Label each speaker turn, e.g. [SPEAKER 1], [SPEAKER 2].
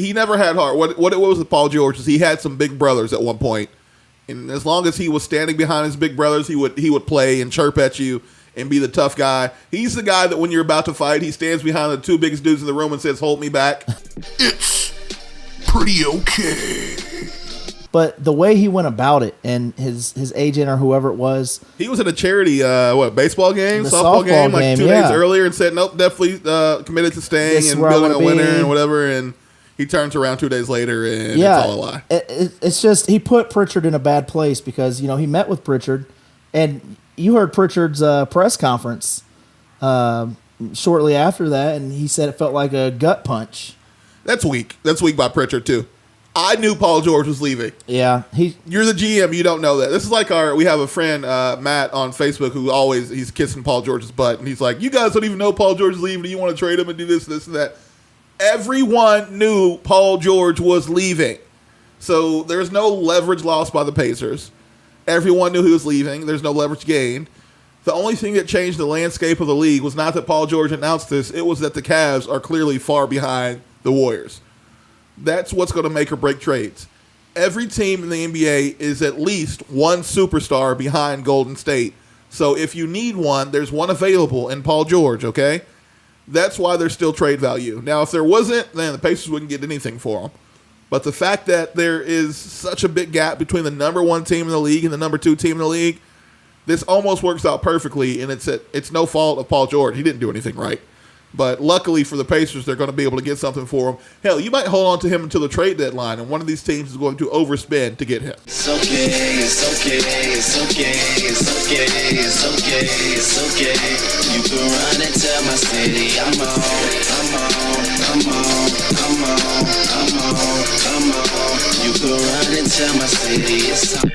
[SPEAKER 1] he never had heart. What it was with Paul George is he had some big brothers at one point, and as long as he was standing behind his big brothers, he would play and chirp at you and be the tough guy. He's the guy that when you're about to fight, he stands behind the two biggest dudes in the room and says, "Hold me back." It's pretty okay.
[SPEAKER 2] But the way he went about it and his agent or whoever it was.
[SPEAKER 1] He was at a charity, baseball game,
[SPEAKER 2] The
[SPEAKER 1] softball game, like 2
[SPEAKER 2] yeah.
[SPEAKER 1] days earlier and said, nope, definitely committed to staying and building a winner and whatever. And he turns around 2 days later and it's all a lie.
[SPEAKER 2] It's just he put Pritchard in a bad place because, he met with Pritchard. And you heard Pritchard's press conference shortly after that, and he said it felt like a gut punch.
[SPEAKER 1] That's weak. That's weak by Pritchard, too. I knew Paul George was leaving.
[SPEAKER 2] Yeah.
[SPEAKER 1] You're the GM. You don't know that. This is like we have a friend, Matt, on Facebook who he's kissing Paul George's butt. And he's like, you guys don't even know Paul George is leaving. And you want to trade him and do this, and that. Everyone knew Paul George was leaving. So there's no leverage lost by the Pacers. Everyone knew he was leaving. There's no leverage gained. The only thing that changed the landscape of the league was not that Paul George announced this. It was that the Cavs are clearly far behind the Warriors. That's what's going to make or break trades. Every team in the NBA is at least one superstar behind Golden State. So if you need one, there's one available in Paul George, okay? That's why there's still trade value. Now, if there wasn't, then the Pacers wouldn't get anything for him. But the fact that there is such a big gap between the number one team in the league and the number two team in the league, this almost works out perfectly, and it's no fault of Paul George. He didn't do anything right. But luckily for the Pacers, they're going to be able to get something for him. Hell, you might hold on to him until the trade deadline, and one of these teams is going to overspend to get him.
[SPEAKER 3] It's okay, it's okay, it's okay, it's okay, it's okay, it's okay. You can run and tell my city I'm on, I'm on, I'm on, I'm on, I'm on, I'm on. You can run and tell my city it's on.